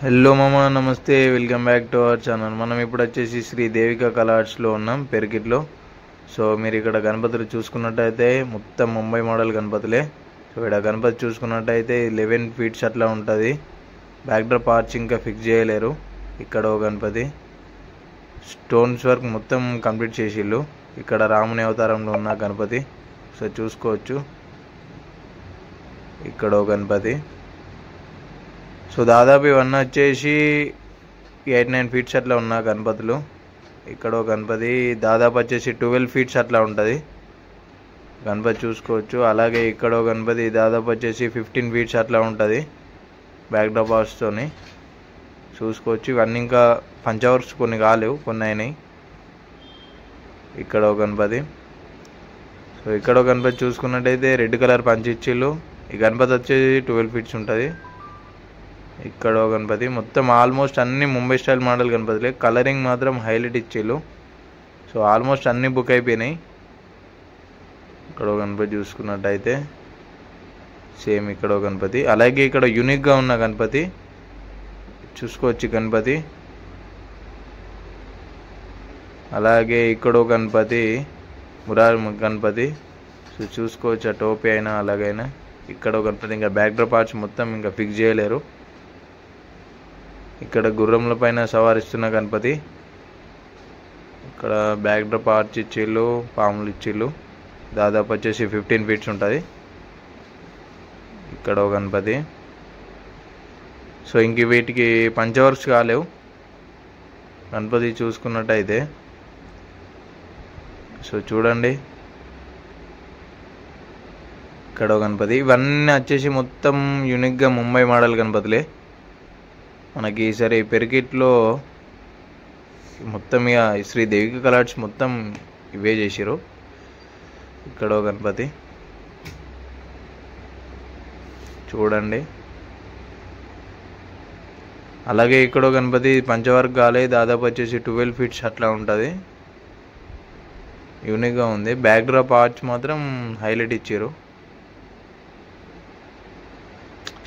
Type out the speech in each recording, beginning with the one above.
Hello మామ, నమస్తే. Welcome back to our channel. మనం ఇప్పుడు వచ్చేసి శ్రీ దేవిక కళా ఆర్ట్స్లో ఉన్నాం, పెరికిట్లో. సో మీరు ఇక్కడ గణపతులు చూసుకున్నట్టయితే మొత్తం ముంబై మోడల్ గణపతులే. సో ఇక్కడ గణపతి చూసుకున్నట్టయితే 11 ఫీట్స్ అట్లా ఉంటుంది. బ్యాక్ డ్రాప్ ఆర్చ్ ఇంకా ఫిక్స్ చేయలేరు. ఇక్కడ ఓ గణపతి స్టోన్స్ వర్క్ మొత్తం కంప్లీట్ చేసిళ్ళు. ఇక్కడ రాముని అవతారంలో ఉన్న గణపతి, సో చూసుకోవచ్చు. ఇక్కడ ఓ గణపతి. సో దాదాపు ఇవన్నీ వచ్చేసి 8-9 ఫీట్స్ అట్లా ఉన్న గణపతులు. ఇక్కడ గణపతి దాదాపు వచ్చేసి 12 ఫీట్స్ అట్లా ఉంటుంది గణపతి, చూసుకోవచ్చు. అలాగే ఇక్కడ గణపతి దాదాపు వచ్చేసి 15 ఫీట్స్ అట్లా ఉంటుంది బ్యాక్ డ్రాప్ హౌస్తోని, చూసుకోవచ్చు. ఇవన్నీ ఇంకా పంచవర్స్ కొన్ని కాలేవు, కొన్ని అయినాయి. ఇక్కడ గణపతి. సో ఇక్కడ గణపతి చూసుకున్నట్టయితే రెడ్ కలర్ పంచి ఇచ్చిళ్ళు. ఈ గణపతి వచ్చేసి 12 ఫీట్స్ ఉంటుంది. ఇక్కడ గణపతి మొత్తం ఆల్మోస్ట్ అన్ని ముంబై స్టైల్ మోడల్ గణపతిలే. కలరింగ్ మాత్రం హైలైట్ ఇచ్చిళ్ళు. సో ఆల్మోస్ట్ అన్ని బుక్ అయిపోయినాయి. ఇక్కడ గణపతి చూసుకున్నట్టయితే సేమ్ ఇక్కడ గణపతి. అలాగే ఇక్కడ యూనిక్గా ఉన్న గణపతి చూసుకోవచ్చు గణపతి. అలాగే ఇక్కడ గణపతి మురారి గణపతి, సో చూసుకోవచ్చు. ఆ టోపీ అయినా అలాగైనా. ఇక్కడ గణపతి ఇంకా బ్యాక్ డ్రాప్ ఆర్చ్ మొత్తం ఇంకా ఫిక్స్ చేయలేరు. ఇక్కడ గుర్రంల పైన సవారిస్తున్న గణపతి. ఇక్కడ బ్యాక్ డ్రాప్ ఆర్చ్ ఇచ్చిళ్ళు, పాములు ఇచ్చిళ్ళు. దాదాపు వచ్చేసి 15 ఫీట్స్ ఉంటుంది. ఇక్కడ గణపతి. సో ఇంక వీటికి పంచవర్క్స్ కాలేవు గణపతి చూసుకున్నట్టయితే. సో చూడండి ఇక్కడ గణపతి. ఇవన్నీ వచ్చేసి మొత్తం యూనిక్గా ముంబై మోడల్ గణపతులే మనకి. ఈసారి పెరికిట్లో మొత్తం ఇక శ్రీ దేవిక కళా ఆర్ట్స్ మొత్తం ఇవే చేసిరు. ఇక్కడ గణపతి చూడండి. అలాగే ఇక్కడ గణపతి పంచవర్క్ కాలే, దాదాపు వచ్చేసి 12 ఫీట్స్ అట్లా ఉంటుంది. యూనిక్గా ఉంది. బ్యాక్ డ్రాప్ ఆర్చ్ మాత్రం హైలైట్ ఇచ్చారు.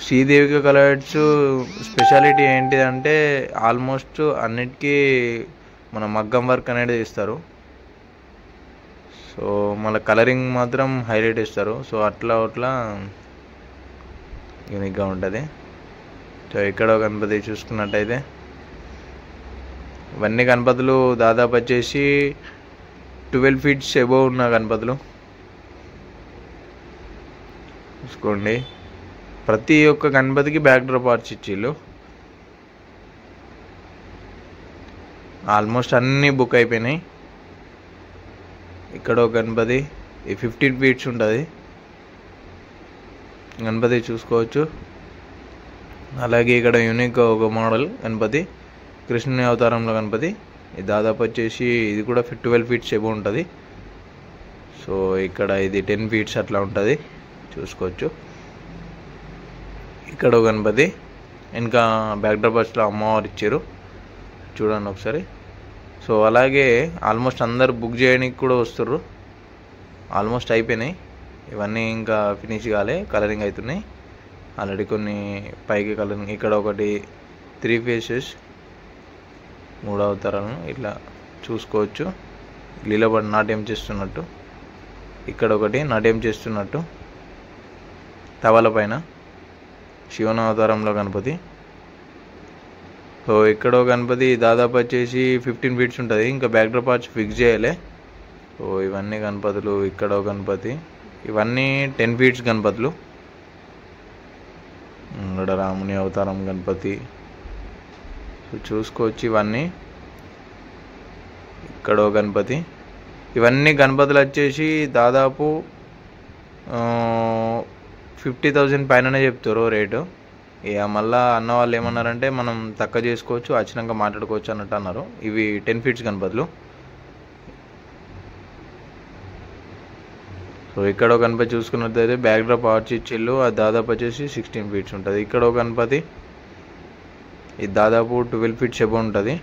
శ్రీదేవిక కళా ఆర్ట్స్ స్పెషాలిటీ ఏంటిదంటే ఆల్మోస్ట్ అన్నిటికీ మన మగ్గం వర్క్ అనేది ఇస్తారు. సో మన కలరింగ్ మాత్రం హైలైట్ ఇస్తారు. సో అట్లా యూనిక్గా ఉంటుంది. సో ఇక్కడ గణపతి చూసుకున్నట్టయితే ఇవన్నీ గణపతులు దాదాపు వచ్చేసి 12 ఫీట్స్ ఎబోవ్ ఉన్న గణపతులు చూసుకోండి. ప్రతి ఒక్క గణపతికి బ్యాక్ డ్రాప్ ఆర్చ్ ఇచ్చిళ్ళు. ఆల్మోస్ట్ అన్నీ బుక్ అయిపోయినాయి. ఇక్కడ గణపతి 15 ఫీట్స్ ఉంటుంది గణపతి, చూసుకోవచ్చు. అలాగే ఇక్కడ యూనిక్గా ఒక మోడల్ గణపతి, కృష్ణుని అవతారంలో గణపతి. ఇది దాదాపు వచ్చేసి ఇది కూడా 12 ఫీట్స్ ఎబో ఉంటుంది. సో ఇక్కడ ఇది 10 ఫీట్స్ అట్లా ఉంటుంది, చూసుకోవచ్చు. ఇక్కడ గణపతి. ఇంకా బ్యాక్ డ్రాప్ ఆర్చ్లో అమ్మవారు ఇచ్చారు, చూడండి ఒకసారి. సో అలాగే ఆల్మోస్ట్ అందరు బుక్ చేయడానికి కూడా వస్తుర్రు. ఆల్మోస్ట్ అయిపోయినాయి ఇవన్నీ, ఇంకా ఫినిష్ కాలే, కలరింగ్ అవుతున్నాయి ఆల్రెడీ. కొన్ని పైకి కలరింగ్. ఇక్కడ ఒకటి 3 ఫేసెస్, 3 అవతారాలను ఇట్లా చూసుకోవచ్చు. లీలబడి నాట్యం చేస్తున్నట్టు. ఇక్కడ ఒకటి నాట్యం చేస్తున్నట్టు తవల పైన శివన అవతారంలో గణపతి. సో ఇక్కడ గణపతి దాదాపు వచ్చేసి 15 ఫీట్స్ ఉంటుంది. ఇంకా బ్యాక్ డ్రాప్ ఆర్చ్ ఫిక్స్ చేయలే. సో ఇవన్నీ గణపతులు. ఇక్కడ గణపతి. ఇవన్నీ 10 ఫీట్స్ గణపతులు. ఇక్కడ రాముని అవతారం గణపతి, సో చూసుకోవచ్చు ఇవన్నీ. ఇక్కడ గణపతి. ఇవన్నీ గణపతులు వచ్చేసి దాదాపు 50,000 పైననే చెప్తారు రేటు. ఇక మళ్ళీ అన్న వాళ్ళు ఏమన్నారంటే మనం తక్కువ చేసుకోవచ్చు, వచ్చినాక మాట్లాడుకోవచ్చు అన్నట్టు అన్నారు. ఇవి 10 ఫీట్స్ గణపతులు. సో ఇక్కడ గణపతి చూసుకున్నట్లయితే బ్యాక్ డ్రాప్ ఆర్చ్ ఇచ్చిళ్ళు. అది దాదాపు వచ్చేసి 16 ఫీట్స్ ఉంటుంది. ఇక్కడ గణపతి. ఇది దాదాపు 12 ఫీట్స్ ఎబో ఉంటుంది.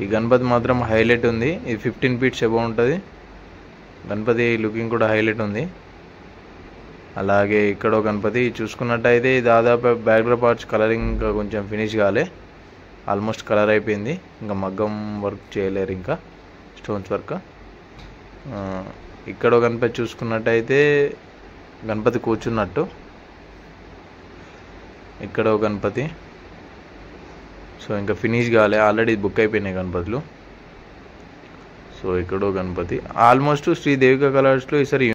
ఈ గణపతి మాత్రం హైలైట్ ఉంది. ఇది 15 ఫీట్స్ ఎబో ఉంటుంది. గణపతి లుకింగ్ కూడా హైలైట్ ఉంది. అలాగే ఇక్కడ గణపతి చూసుకున్నట్టయితే దాదాపు బ్యాక్డ్రాప్ ఆర్ట్స్ కలరింగ్ ఇంకా కొంచెం ఫినిష్ కాలే, ఆల్మోస్ట్ కలర్ అయిపోయింది, ఇంకా మగ్గం వర్క్ చేయలేరు, ఇంకా స్టోన్స్ వర్క్. ఇక్కడ గణపతి చూసుకున్నట్టయితే గణపతి కూర్చున్నట్టు, ఇక్కడ గణపతి. సో ఇంకా ఫినిష్ కాలే, ఆల్రెడీ బుక్ అయిపోయినాయి గణపతులు. సో ఇక్కడ గణపతి ఆల్మోస్ట్ శ్రీ దేవిక కలర్స్లో ఈసారి